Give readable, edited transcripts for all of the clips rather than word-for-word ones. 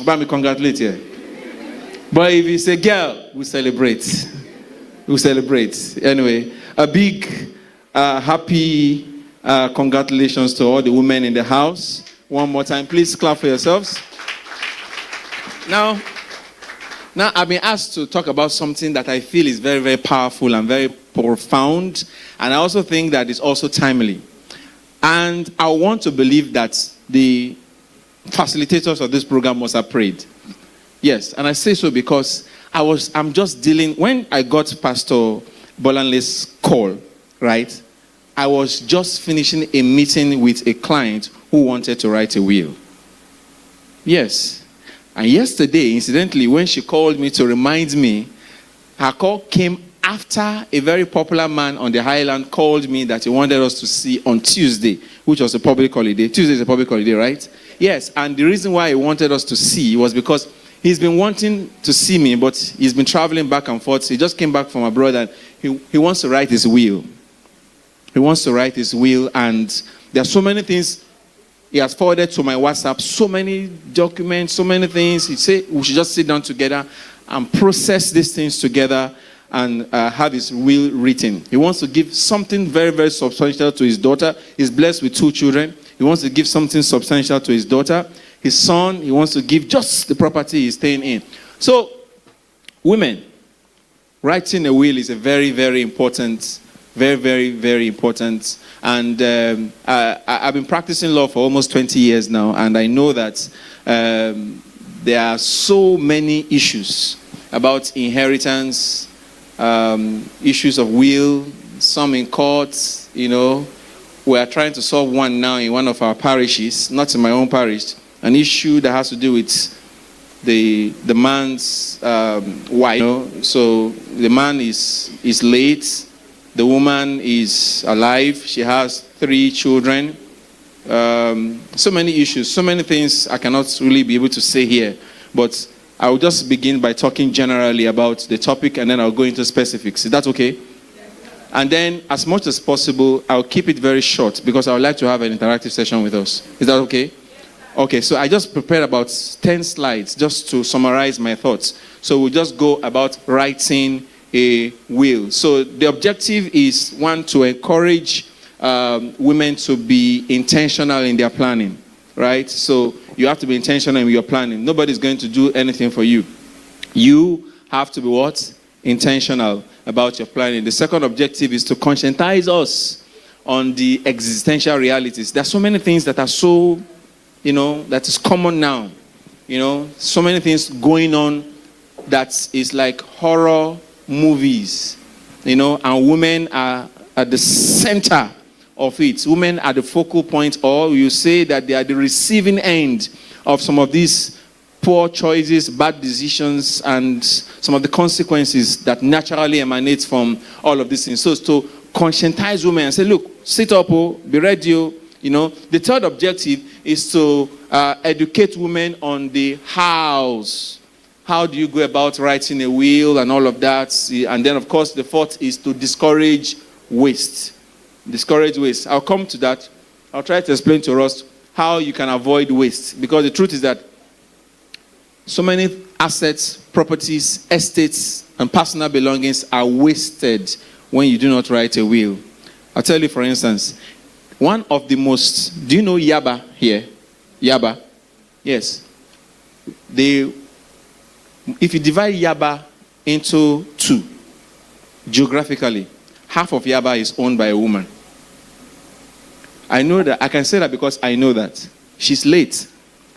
But me congratulate you. But if it's a girl, we celebrate. We celebrate. Anyway, a big, happy congratulations to all the women in the house. One more time, please clap for yourselves. Now I've been asked to talk about something that I feel is very, very powerful and very profound. And I also think that it's also timely. And I want to believe that the facilitators of this program must have prayed. Yes, and I say so because I'm just dealing, when I got Pastor Bolanle's call, right, I was just finishing a meeting with a client who wanted to write a will. Yes. And yesterday, incidentally, when she called me to remind me, her call came after a very popular man on the Highland called me that he wanted us to see on Tuesday, which was a public holiday. Tuesday is a public holiday, right? Yes, and the reason why he wanted us to see was because he's been wanting to see me, but he's been traveling back and forth. He just came back from abroad and he wants to write his will. He wants to write his will, and there are so many things he has forwarded to my WhatsApp, so many documents, so many things. He said we should just sit down together and process these things together and have his will written. He wants to give something very, very substantial to his daughter. He's blessed with 2 children. He wants to give something substantial to his daughter. His son, he wants to give just the property he's staying in. So, women, writing a will is a very, very important, very, very, very important. And I've been practicing law for almost 20 years now, and I know that there are so many issues about inheritance, issues of will, some in courts, you know. We are trying to solve one now in one of our parishes, not in my own parish, an issue that has to do with the man's wife. You know? So the man is late, the woman is alive, she has 3 children. So many issues, so many things I cannot really be able to say here, but I will just begin by talking generally about the topic, and then I'll go into specifics. Is that okay? And then, as much as possible, I'll keep it very short because I would like to have an interactive session with us. Is that okay? Okay, so I just prepared about 10 slides just to summarize my thoughts. So we'll just go about writing a will. So the objective is, 1, to encourage women to be intentional in their planning, right? So you have to be intentional in your planning. Nobody's going to do anything for you. You have to be what? Intentional about your planning. The second objective is to conscientize us on the existential realities. There are so many things that are so, that is common now. So many things going on that is like horror movies, and women are at the center of it. Women are the focal point, or you say that they are the receiving end of some of these poor choices, bad decisions, and some of the consequences that naturally emanate from all of these things. So to conscientize women and say, look, sit up, be ready. The third objective is to educate women on the hows. How do you go about writing a will and all of that? And then, of course, the fourth is to discourage waste. Discourage waste. I'll come to that. I'll try to explain to us how you can avoid waste. Because the truth is that so many assets, properties, estates, and personal belongings are wasted when you do not write a will. I'll tell you, for instance, one of the most... Do you know Yaba here? Yaba? Yes. If you divide Yaba into 2, geographically, half of Yaba is owned by a woman. I know that. I can say that because I know that. She's late.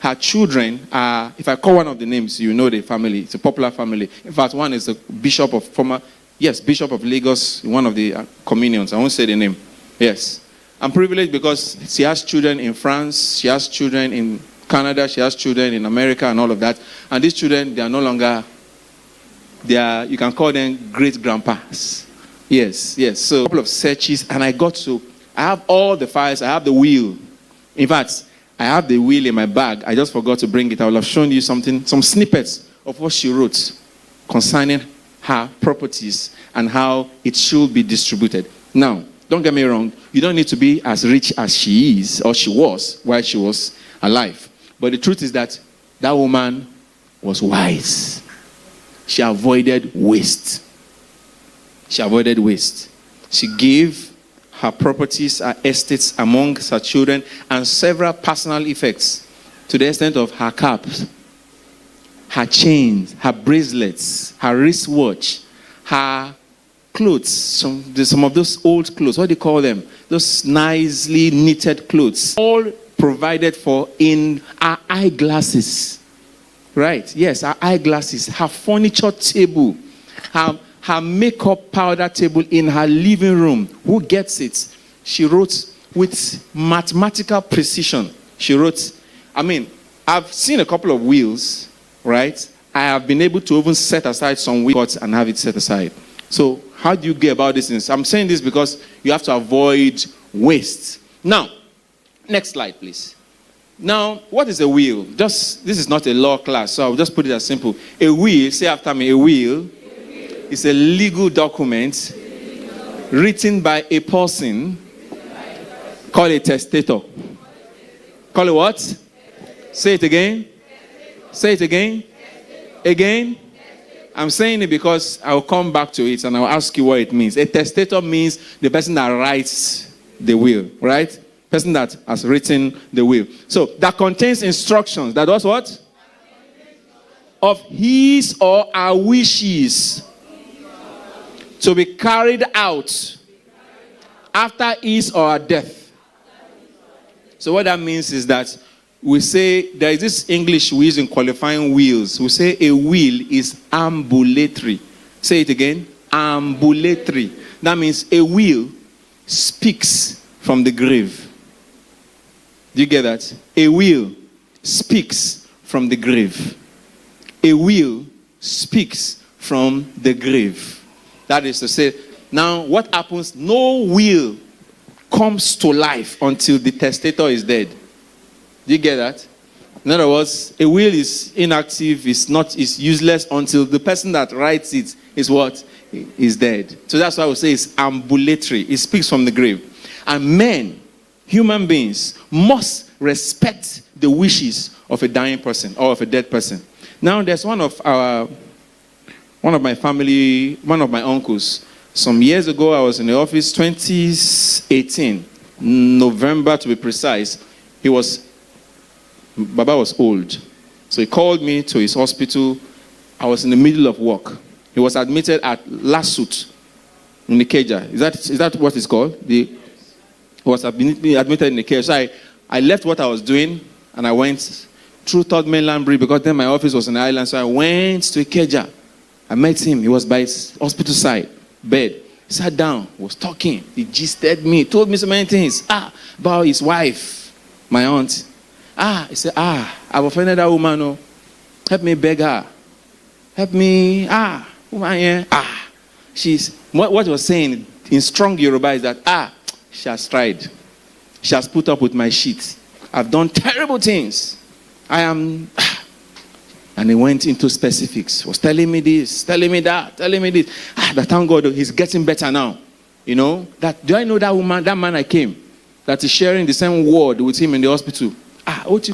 Her children are, if I call one of the names, you know the family. It's a popular family. In fact, one is the Bishop of Lagos, one of the communions. I won't say the name. Yes. I'm privileged because she has children in France, she has children in Canada, she has children in America and all of that. And these children, they are no longer, you can call them great-grandpas. Yes. So a couple of searches, and I have all the files, I have the will. In fact, I have the will in my bag. I just forgot to bring it. I will have shown you some snippets of what she wrote concerning her properties and how it should be distributed. Now, don't get me wrong. You don't need to be as rich as she is or she was while she was alive. But the truth is that That woman was wise. She avoided waste. She avoided waste. She gave her properties, her estates among her children, and several personal effects, to the extent of her caps, her chains, her bracelets, her wristwatch, her clothes, some of those old clothes, what do you call them? Those nicely knitted clothes, all provided for in her eyeglasses. Right, yes, her eyeglasses, her furniture table, her makeup powder table in her living room. Who gets it? She wrote with mathematical precision. She wrote, I've seen a couple of wheels, right? I have been able to even set aside some wheels and have it set aside. So how do you get about this things? I'm saying this because you have to avoid waste. Now, next slide, please. Now, what is a will? This is not a law class, so I'll just put it as simple. A will, say after me, a will is a legal document written by a person called a testator. Call it what? Say it again. Say it again. Again. I'm saying it because I'll come back to it and I'll ask you what it means. A testator means the person that writes the will, right? Person that has written the will. So that contains instructions. That was what? Of his or her wishes to be carried out after his or her death. So what that means is that we say, there is this English we use in qualifying wills. We say a will is ambulatory. Say it again. Ambulatory. That means a will speaks from the grave. Do you get that? A will speaks from the grave. A will speaks from the grave. That is to say, now what happens? No will comes to life until the testator is dead. Do you get that? In other words, a will is inactive, is useless until the person that writes it is what? Is dead. So that's why we say it's ambulatory. It speaks from the grave. And men, human beings, must respect the wishes of a dying person or of a dead person. Now, there's one of my family, one of my uncles. Some years ago, I was in the office, 2018, November to be precise. Baba was old. So he called me to his hospital. I was in the middle of work. He was admitted at Lasut in Nikeja. Is that what it's called? He was admitted in Nikeja. So I left what I was doing and I went through Third Mainland Bridge because then my office was in the island. So I went to Ikeja. I met him. He was by his hospital side, bed. He sat down, was talking. He gisted me, told me so many things. About his wife, my aunt. He said, I've offended that woman. Oh. Help me beg her. Help me. Woman here. She's, what he was saying in strong Yoruba is that, she has tried. She has put up with my shit. I've done terrible things. I am... And he went into specifics. Was telling me this, telling me that, telling me this. But thank God, he's getting better now. You know, do I know that woman, that man I came, that is sharing the same ward with him in the hospital? What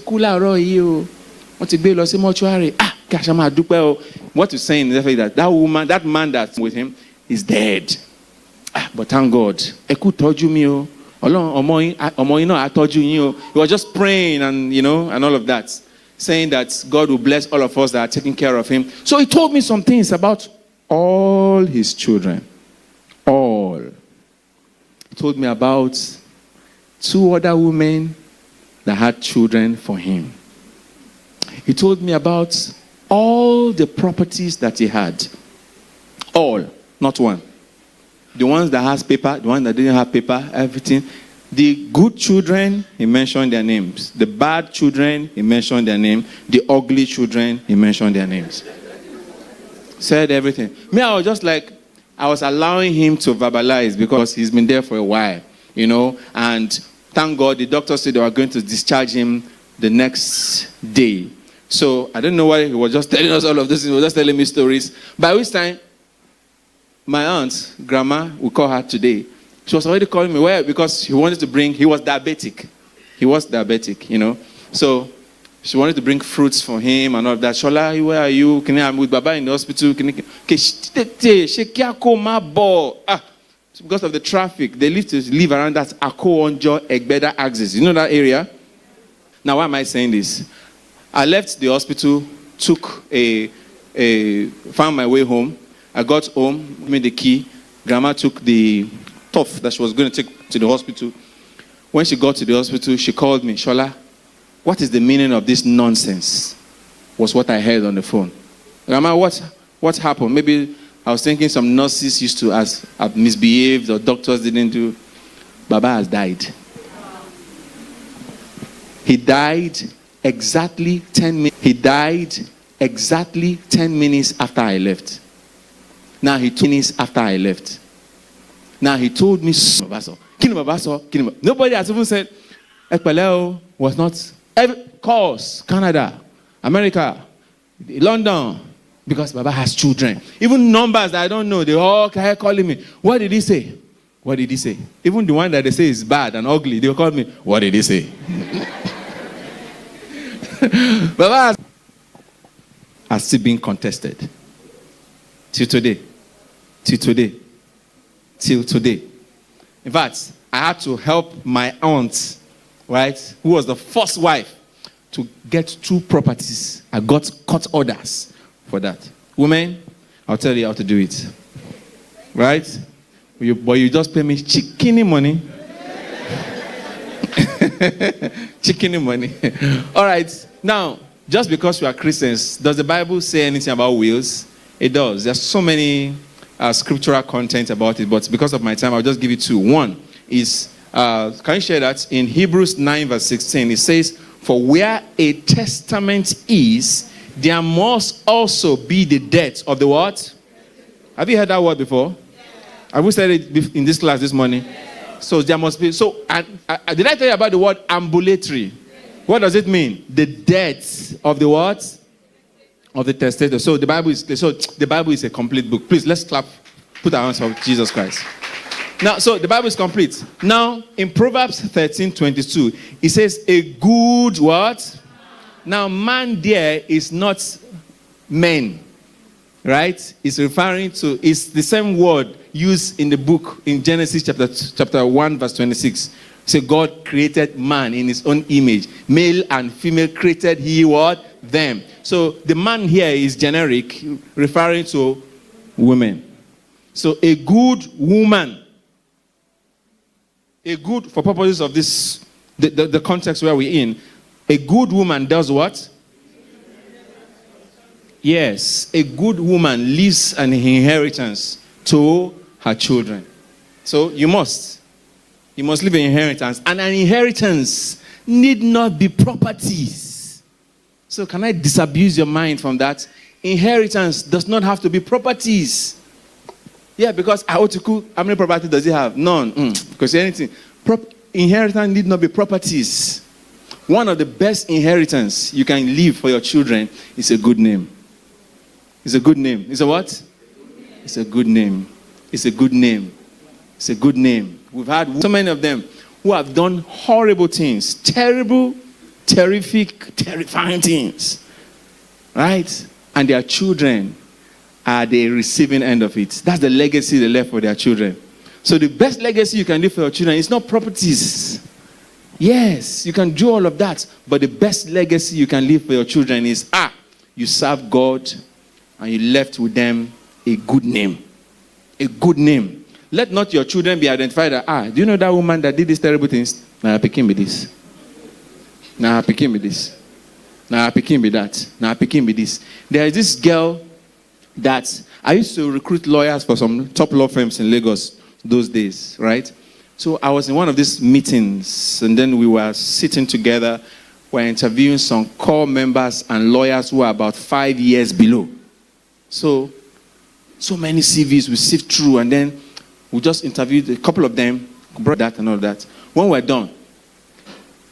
he's saying is that woman, that man that's with him is dead. But thank God. He was just praying and, and all of that. Saying that God will bless all of us that are taking care of him. So he told me some things about all his children. All. He told me about 2 other women that had children for him. He told me about all the properties that he had. All, not one. The ones that has paper, the ones that didn't have paper, everything. The good children, he mentioned their names. The bad children, he mentioned their name. The ugly children, he mentioned their names. Said everything. Me, I was just like, I was allowing him to verbalize because he's been there for a while, and thank God the doctor said they were going to discharge him the next day. So I don't know why he was just telling us all of this. He was just telling me stories. By which time, my aunt, grandma, we call her today, she was already calling me. Why? Because he wanted to bring, he was diabetic. So She wanted to bring fruits for him and all of that. Shola, where are you? I'm with Baba in the hospital. Because of the traffic, they live around that Ako Onjo Egbeda axis. You know that area? Now, why am I saying this? I left the hospital, found my way home. I got home, made the key. Grandma took the stuff that she was going to take to the hospital. When she got to the hospital, she called me. Shola, what is the meaning of this nonsense? Was what I heard on the phone. Grandma, what happened? Maybe I was thinking some nurses used to have misbehaved or doctors didn't do. Baba has died. He died exactly 10 minutes. He died exactly 10 minutes after I left. Now he told me after I left. Now he told me nobody has even said Ekpeleo was not calls Canada, America, London, because Baba has children. Even numbers that I don't know, they all calling me. What did he say? What did he say? Even the one that they say is bad and ugly, they'll call me. What did he say? Baba has still been contested. Till today. In fact, I had to help my aunt, right, who was the first wife, to get 2 properties. I got court orders for that. Women, I'll tell you how to do it. Right? But you just pay me chickeny money. Chickeny money. All right. Now, just because we are Christians, does the Bible say anything about wills? It does. There's so many scriptural content about it, but because of my time, I'll just give you 2. One is, can you share that? In Hebrews 9 verse 16, it says, for where a testament is, there must also be the death of the what? Have you heard that word before? Have we said it in this class this morning? So there must be. So did I tell you about the word ambulatory? What does it mean? The death of the what? Of the testator. So the Bible is a complete book. Please, let's clap. Put our hands for Jesus Christ. Now, so the Bible is complete. Now, in Proverbs 13:22, it says, a good what? Now, man there is not men, right? It's referring to, it's the same word used in the book in Genesis chapter 1, verse 26. So God created man in his own image. Male and female created he what? Them. So the man here is generic, referring to women. So a good woman, for purposes of this, the context where we're in, a good woman does what? Yes, a good woman leaves an inheritance to her children. So you must leave an inheritance. And an inheritance need not be properties. So can I disabuse your mind from that? Inheritance does not have to be properties. Yeah, because Aotuku, how many properties does he have? None. Because anything. Inheritance need not be properties. One of the best inheritance you can leave for your children is a good name. It's a good name. It's a what? It's a good name. It's a good name. It's a good name. We've had so many of them who have done horrible things. Terrible, terrific, terrifying things. Right? And their children are the receiving end of it. That's the legacy they left for their children. So the best legacy you can leave for your children is not properties. Yes, you can do all of that. But the best legacy you can leave for your children is, you serve God and you left with them a good name. A good name. Let not your children be identified as, do you know that woman that did these terrible things? Nah, I pick him with this. Nah, I pick him with this. Nah, I pick him with that. Nah, I pick him with this. There is this girl that I used to recruit lawyers for some top law firms in Lagos those days, right? So I was in one of these meetings, and then we were sitting together. We're interviewing some core members and lawyers who are about 5 years below. So many CVs we sift through, and then we just interviewed a couple of them, brought that and all that. When we're done,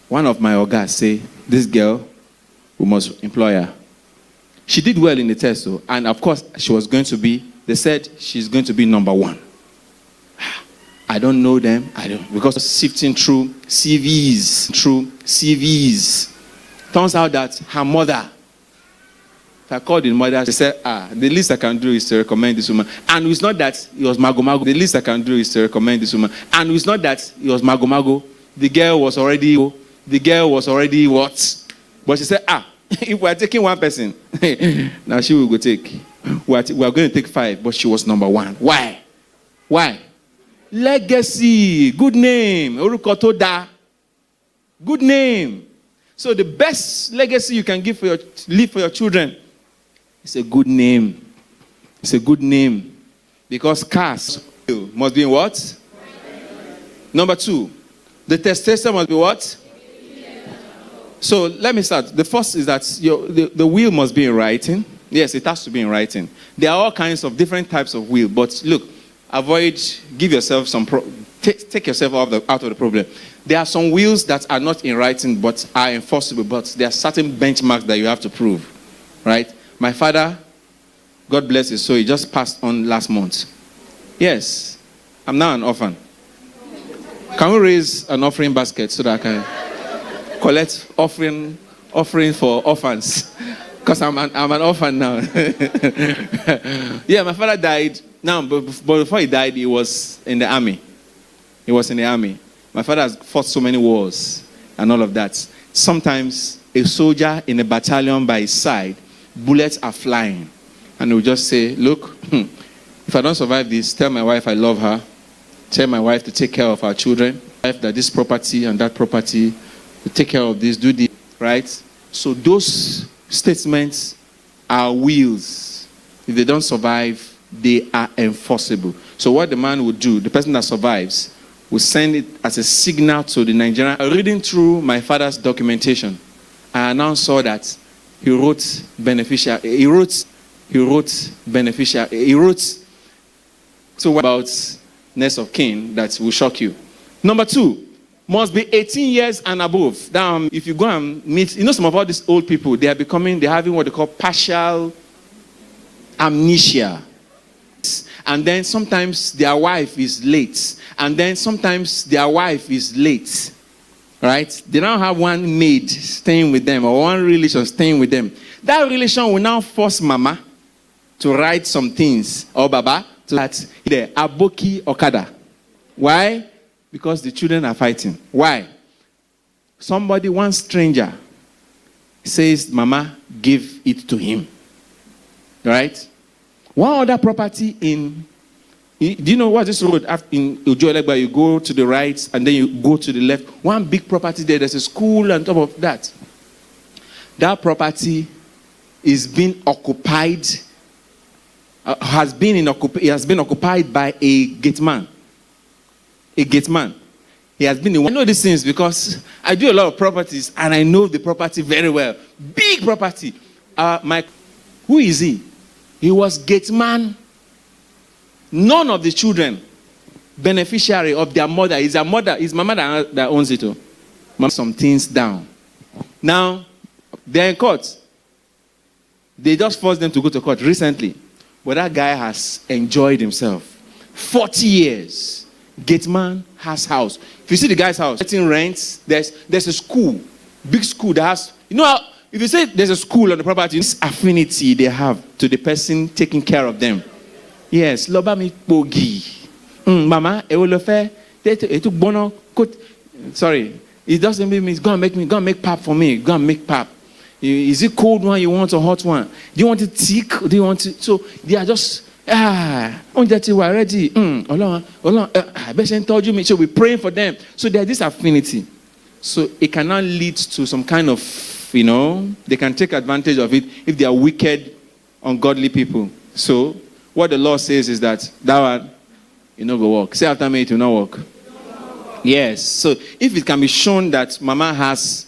one of my ogas say, this girl, we must employ her. She did well in the test, though, and of course, they said she's going to be number 1. I don't know them. Because sifting through CVs. Turns out that her mother, if I called the mother, she said, the least I can do is to recommend this woman. And it's not that it was Mago Mago. The least I can do is to recommend this woman. And it's not that it was Mago Mago. The girl was already what? But she said, if we are taking one person, now she will go take. We are going to take 5, but she was number 1. Why? Legacy, good name. Orukotoda, good name. So the best legacy you can leave for your children is a good name. It's a good name. Because cars must be in what? Number 2, the testator must be what? So let me start. The first is that the will must be in writing. Yes, it has to be in writing. There are all kinds of different types of will. But look, give yourself take yourself out of the problem. There are some wills that are not in writing but are enforceable. But there are certain benchmarks that you have to prove. Right? My father, God bless his soul, he just passed on last month. Yes, I'm now an orphan. Can we raise an offering basket so that I can collect offering for orphans? Because I'm an orphan now. Yeah, my father died. Now, but before he died, he was in the army. My father has fought so many wars and all of that. Sometimes a soldier in a battalion by his side, bullets are flying. And he'll just say, look, if I don't survive this, tell my wife I love her. Tell my wife to take care of our children. That this property and that property, to take care of this, do this, right? So those statements are wills. If they don't survive, they are enforceable. So what the man would do, the person that survives, will send it as a signal to the Nigerian. Reading through my father's documentation, I now saw that he wrote beneficial. He wrote so about next of kin that will shock you. Number 2, must be 18 years and above. Now, if you go and meet, some of all these old people, they're having what they call partial amnesia. And then sometimes their wife is late. Right? They don't have one maid staying with them or one relation staying with them. That relation will now force mama to write some things or baba to that there aboki okada. Why? Because the children are fighting. Why? One stranger says mama give it to him. Right? One other property do you know what this road in Ujoelegba? You go to the right and then you go to the left. One big property there's a school on top of that. That property is being occupied, has been occupied by a gate man. He has been. I know these things because I do a lot of properties and I know the property very well. Big property. Who is he? He was gate man. None of the children beneficiary of their mother. His mama that owns it. Some things down. Now they're in court. They just forced them to go to court recently. But that guy has enjoyed himself. 40 years. Gate man has house. If you see the guy's house, getting rents, there's a school. Big school that has, if you say there's a school on the property, this affinity they have to the person taking care of them. Yes, loba mi pogi. Mama, it took bono. Sorry, it doesn't mean it's gonna make pap for me. Go and make pap. Is it cold one you want or hot one? Do you want it thick? Do you want it? So they are just that you are ready. I bet told you me. So we're praying for them. So there's this affinity. So it cannot lead to some kind of, they can take advantage of it if they are wicked, ungodly people. So what the law says is that one, go work. Say after me, it will not work. Yes. So if it can be shown that mama has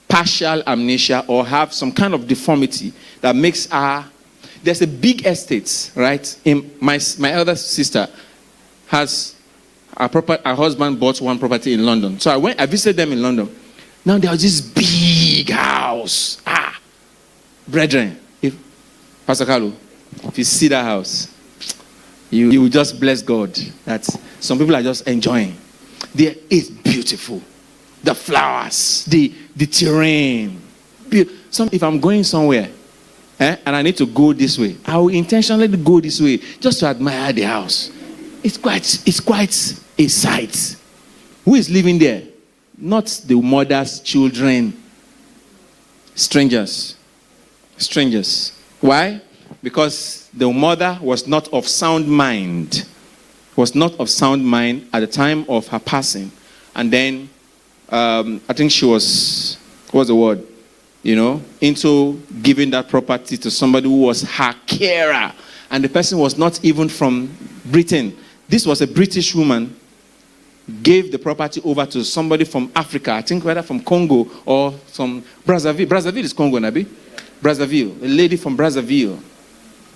partial amnesia or have some kind of deformity that makes her, there's a big estate, right? In my elder sister has her husband bought one property in London. So I visited them in London. Now there's this big house. Brethren, Pastor Carlo, if you see that house, you will just bless God that some people are just enjoying. It's beautiful. The flowers, the terrain. if I'm going somewhere, and I need to go this way, I will intentionally go this way just to admire the house. It's quite a sight. Who is living there? Not the mother's children. Strangers. Why? Because the mother was not of sound mind. Was not of sound mind at the time of her passing. And then, I think she was, what's the word? Into giving that property to somebody who was her carer. And the person was not even from Britain. This was a British woman, gave the property over to somebody from Africa, I think whether from Congo or from Brazzaville. Brazzaville is Congo, Nabi? Brazzaville. A lady from Brazzaville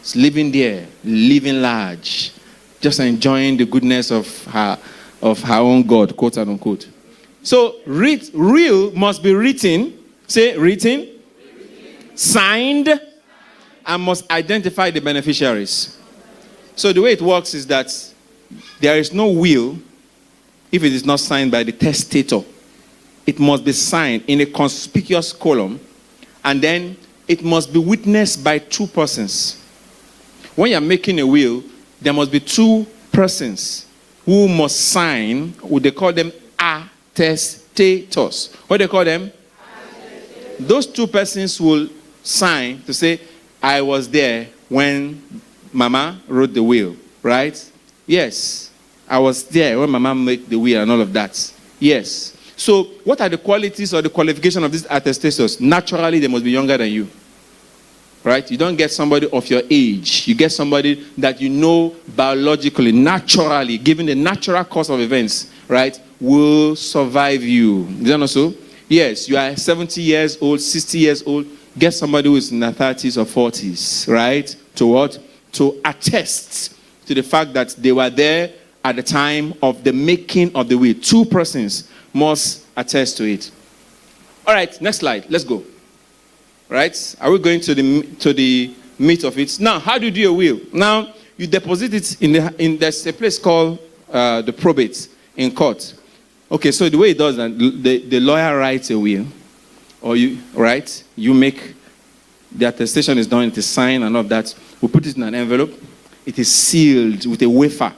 is living there, living large, just enjoying the goodness of her own God, quote and unquote. So, real must be written. Say, written, signed, and must identify the beneficiaries. So the way it works is that there is no will if it is not signed by the testator. It must be signed in a conspicuous column, and then it must be witnessed by two persons. When you're making a will, there must be two persons who must sign. They call them attestators. What do they call them? Those two persons will sign to say, I was there when Mama wrote the will, right? Yes. I was there when Mama made the will and all of that. Yes. So, what are the qualities or the qualification of these attestators? Naturally, they must be younger than you. Right? You don't get somebody of your age. You get somebody that you know biologically, naturally, given the natural course of events, right, will survive you. Is that not so? Yes, you are 70 years old, 60 years old. Get somebody who is in their 30s or 40s, right? To what? To attest to the fact that they were there at the time of the making of the will. Two persons must attest to it. All right, next slide. Let's go. Right? Are we going to the meat of it? Now, how do you do a will? Now, you deposit it in there's a place called the probate in court. Okay, so the way it does that, the lawyer writes a will, or you make the attestation is done, it is signed and all of that. We put it in an envelope. It is sealed with a wafer,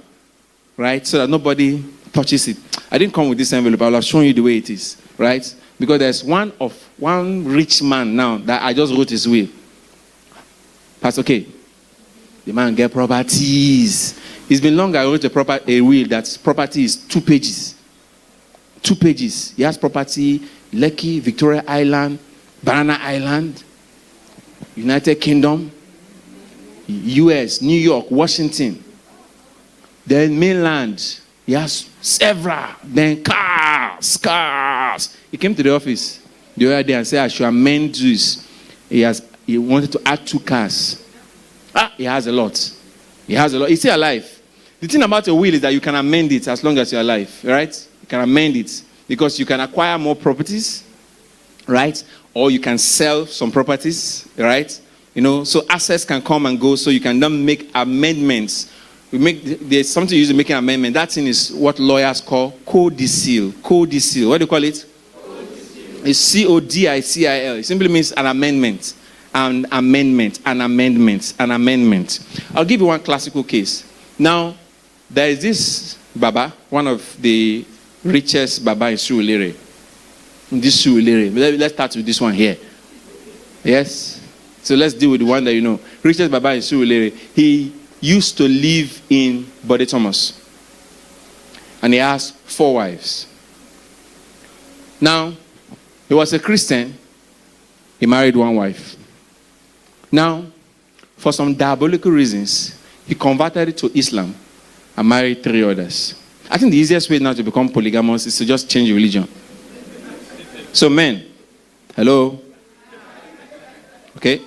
right? So that nobody touches it. I didn't come with this envelope. I'll have shown you the way it is, right? Because there's one rich man now that I just wrote his will. Pastor K. The man get properties. It's been long I wrote a will that's property is 2 pages. 2 pages. He has property, Lekki, Victoria Island, Banana Island, United Kingdom, US, New York, Washington. Then mainland, he has several. Then cars. He came to the office the other day and said, I should amend this. He wanted to add 2 cars. He has a lot. He's still alive. The thing about a will is that you can amend it as long as you're alive, right? You can amend it because you can acquire more properties, right? Or you can sell some properties, right? So assets can come and go, so you can then make amendments. There's something used in making an amendment. That thing is what lawyers call codicil. Codicil. What do you call it? Codicil. It's CODICIL. It simply means an amendment. An amendment. I'll give you one classical case. Now, there is this Baba, one of the richest Baba in Surulere. Let's start with this one here. Yes? So let's deal with the one that you know. Richest Baba in Surulere. He used to live in Bode Thomas. And he has 4 wives. Now, he was a Christian. He married 1 wife. Now, for some diabolical reasons, he converted to Islam and married 3 others. I think the easiest way now to become polygamous is to just change religion. So men, hello? Okay?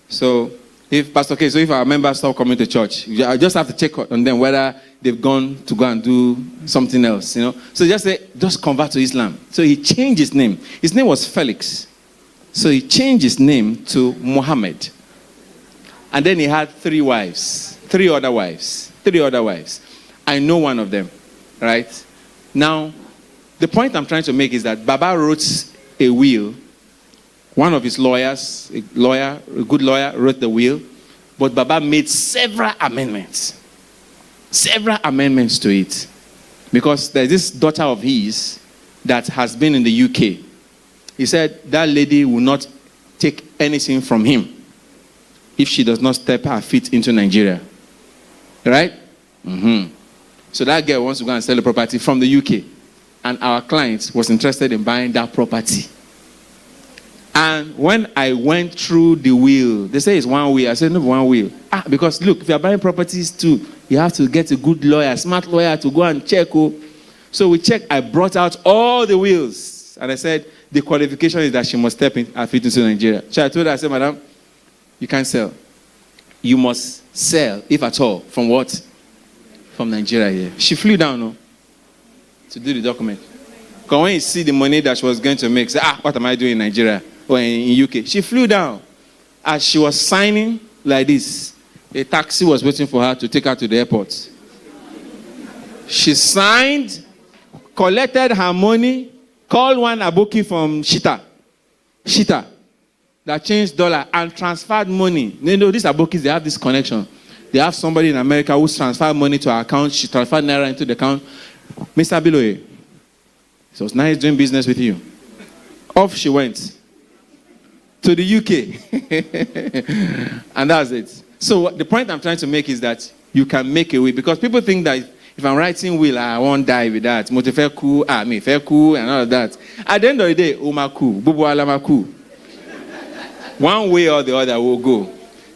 So, if our members stop coming to church, I just have to check on them whether they've gone to go and do something else, So just convert to Islam. So he changed his name. His name was Felix. So he changed his name to Muhammad. And then he had 3 wives. 3 other wives. I know one of them, right? Now, the point I'm trying to make is that Baba wrote a will One of his lawyers, a good lawyer, wrote the will, but Baba made several amendments to it. Because there's this daughter of his that has been in the UK. He said that lady will not take anything from him if she does not step her feet into Nigeria. Right? So that girl wants to go and sell the property from the UK. And our client was interested in buying that property. And when I went through the will, they say it's one will. I said, no, one will. Because look, if you're buying properties too, you have to get a good lawyer, smart lawyer to go and check. So we checked. I brought out all the wills. And I said, the qualification is that she must step in her feet into Nigeria. So I told her, I said, madam, you can't sell. You must sell, if at all. From what? From Nigeria here. She flew down, to do the document. Because when you see the money that she was going to make, say, what am I doing in Nigeria or in UK? She flew down. As she was signing like this, a taxi was waiting for her to take her to the airport. She signed, collected her money, called one aboki from Shita, that changed dollar and transferred money. You know, these abokis, they have this connection. They have somebody in America who's transferred money to her account. She transferred naira into the account. Mr. Biloye, it was nice doing business with you. Off she went to the UK. And that's it. So the point I'm trying to make is that you can make a will. Because people think that if I'm writing will, I won't die with that. Motifeku, Mefeku, and all of that. At the end of the day, Umaku, Bubu Alamaku. One way or the other will go.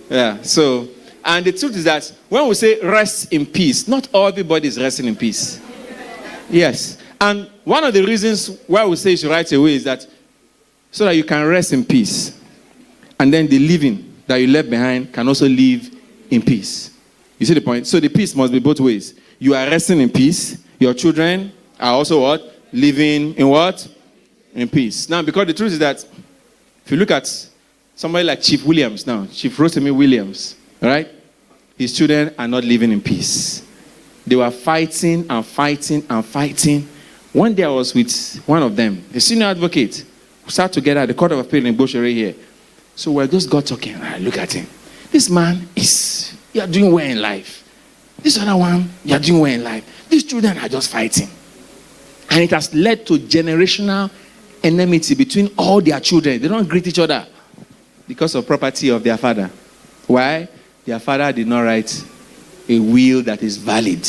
Yeah. So, and the truth is that when we say rest in peace, not everybody is resting in peace. Yes. And one of the reasons why we say you should write a will is that so that you can rest in peace. And then the living that you left behind can also live in peace. You see the point? So the peace must be both ways. You are resting in peace. Your children are also what? Living in what? In peace. Now, because the truth is that if you look at somebody like Chief Williams now, Chief Rotimi Williams, all right? His children are not living in peace. They were fighting and fighting and fighting. One day I was with one of them, a senior advocate. We sat together at the Court of Appeal in Boshere here. So we just got talking. I look at him. This man you are doing well in life. This other one, you are doing well in life. These children are just fighting. And it has led to generational enmity between all their children. They don't greet each other because of property of their father. Why? Their father did not write a will that is valid.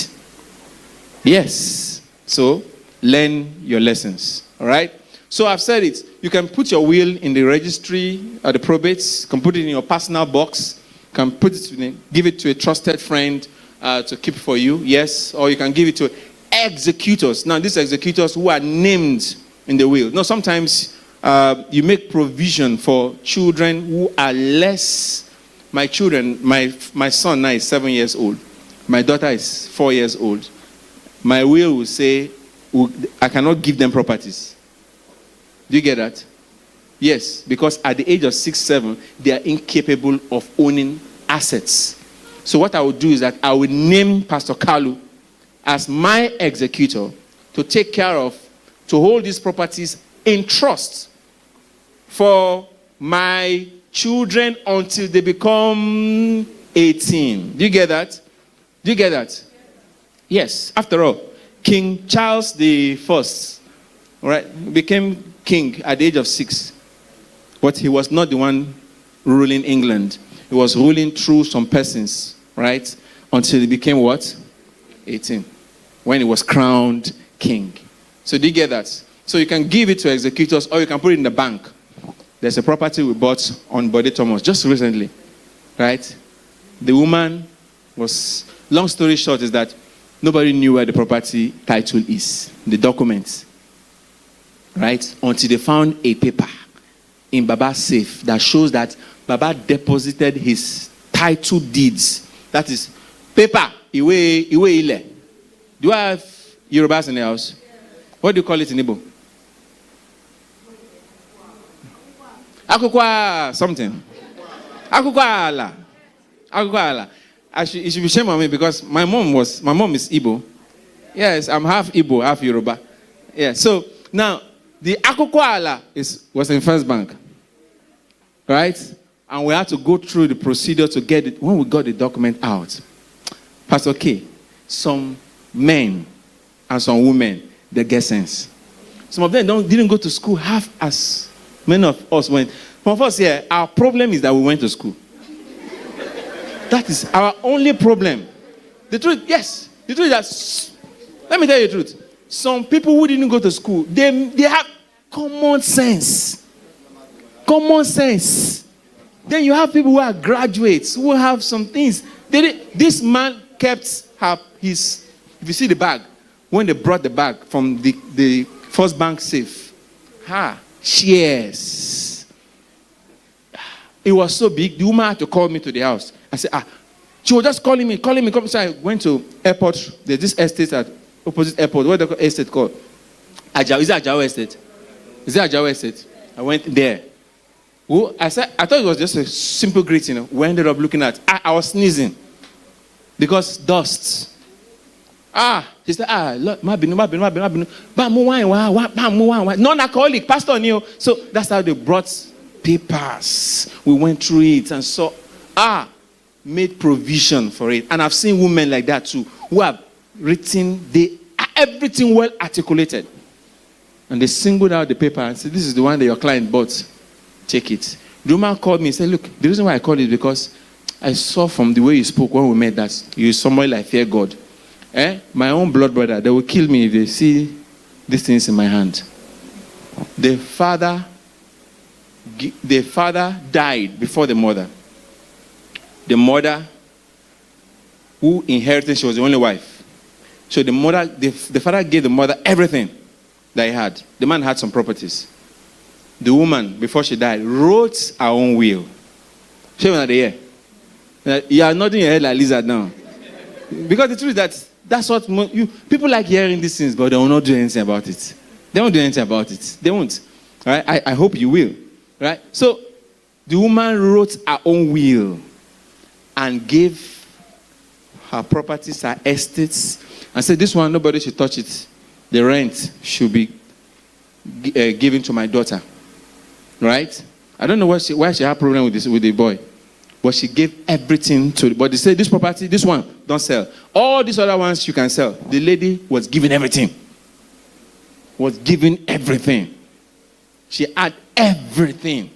Yes. So, learn your lessons. All right? So, I've said it. You can put your will in the registry or the probates. You can put it in your personal box. You can give it to a trusted friend to keep for you. Yes. Or you can give it to executors. Now, these executors who are named in the will. Now, sometimes you make provision for children who are less. My children, my son now is 7 years old. My daughter is 4 years old. My will say, I cannot give them properties. Do you get that? Yes, because at the age of 6, 7, they are incapable of owning assets. So what I will do is that I will name Pastor Kalu as my executor to take care of, to hold these properties in trust for my children until they become 18. Do you get that? Do you get that? Yes. After all, King Charles I, all right, became king at the age of 6. But he was not the one ruling England. He was ruling through some persons, right? Until he became what? 18. When he was crowned king. So do you get that? So you can give it to executors or you can put it in the bank. There's a property we bought on Bode Thomas just recently, right? The woman was, long story short is that nobody knew where the property title is, the documents, right? Until they found a paper in Baba's safe that shows that Baba deposited his title deeds. That is paper, Iwe Ile. Do I have Yorubas in the house? What do you call it in Igbo? Akukwa something. Akukwa ala. Akukwa ala. It should be shame on me because my mom is Igbo. Yes, I'm half Igbo, half Yoruba. Yeah. So now the Akukwa ala was in First Bank. right? And we had to go through the procedure to get it. When we got the document out, Pastor K, some men and some women, they get sense. Some of them didn't go to school half as many of us went. Some of us here, our problem is that we went to school. That is our only problem. The truth, yes. The truth is that, let me tell you the truth. Some people who didn't go to school, they have common sense. Common sense. Then you have people who are graduates, who have some things. This man kept his, if you see the bag, when they brought the bag from the first bank safe, cheers. It was so big, the woman had to call me to the house. I said, she was just calling me. So I went to airport. There's this estate at opposite airport. What is the estate called? Is it Ajao Estate? Is it Ajao Estate? I went there. I thought it was just a simple greeting. We ended up looking at. I was sneezing because dust. She said, non-alcoholic, pastor knew. So that's how they brought papers. We went through it and saw, made provision for it. And I've seen women like that too, who have written everything well articulated. And they singled out the paper and said, this is the one that your client bought. Take it. The woman called me and said, look, the reason why I called is because I saw from the way you spoke when we met that you're somebody like fear God. My own blood brother, they will kill me if they see these things in my hand. The father died before the mother. The mother, who inherited, she was the only wife. So the father gave the mother everything that he had. The man had some properties. The woman, before she died, wrote her own will. Show me the ear. You are nodding your head like lizard now. Because the truth is that's what people like hearing these things, but they will not do anything about it. They won't do anything about it. They won't. Right? I hope you will. Right? So the woman wrote her own will and gave her properties, her estates, and said, this one, nobody should touch it. The rent should be given to my daughter. Right? I don't know why she had a problem with the boy. But she gave everything to but they said, this property, this one, don't sell. All these other ones you can sell. The lady was given everything. Was given everything. She had everything.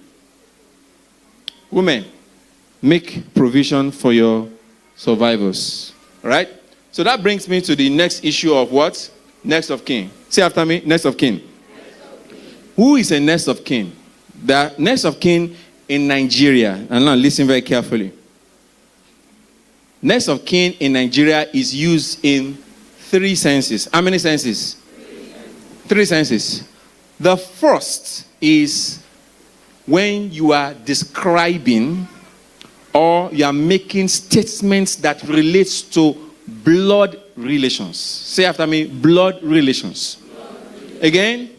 Women, make provision for your survivors. Right? So that brings me to the next issue of what? Next of kin. Say after me, next of kin. Who is a next of kin? The next of kin in Nigeria, and now listen very carefully. Next of kin in Nigeria is used in 3 senses. How many senses? 3 senses. The first is when you are describing or you are making statements that relates to blood relations. Say after me, blood relations. Again?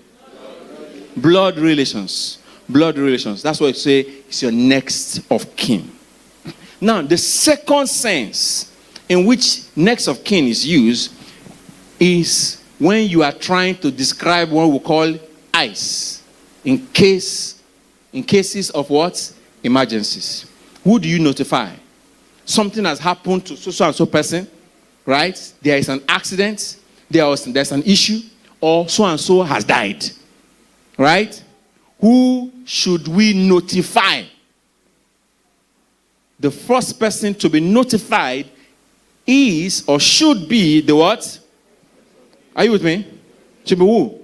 Blood relations. Blood relations. That's what you say is your next of kin. Now, the second sense in which next of kin is used is when you are trying to describe what we call ICE. In cases of what? Emergencies. Who do you notify? Something has happened to so and so person, right? There is an accident, there's an issue, or so and so has died. Right? Who should we notify? The first person to be notified is or should be the what? Are you with me? Should be who?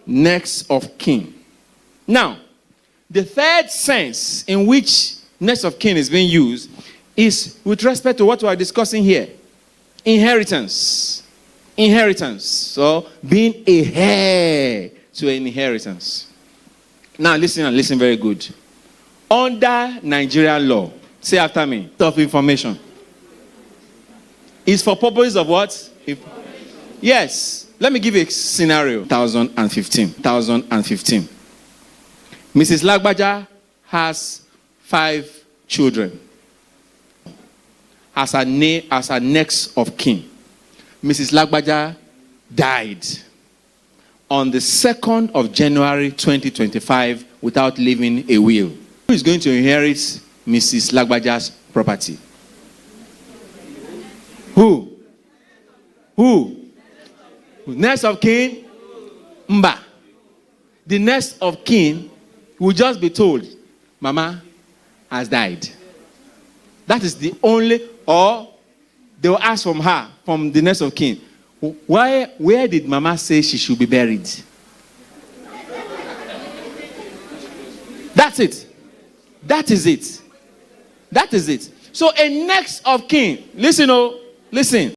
Next of kin. Now, the third sense in which next of kin is being used is with respect to what we are discussing here. Inheritance. Inheritance. So, being a heir to an inheritance. Now listen and listen very good. Under Nigerian law, say after me, of information. Is for purposes of what? Yes. Let me give you a scenario. 2015. Mrs. Lagbaja has 5 children. As her next of kin. Mrs. Lagbaja died on the 2nd of January 2025 without leaving a will. Who is going to inherit Mrs. Lagbaja's property? Who? Next of kin? Mba. The next of kin will just be told, Mama has died. That is the only, or they will ask from her, from the next of kin, where did Mama say she should be buried? That's it. That is it. So a next of kin, listen, listen.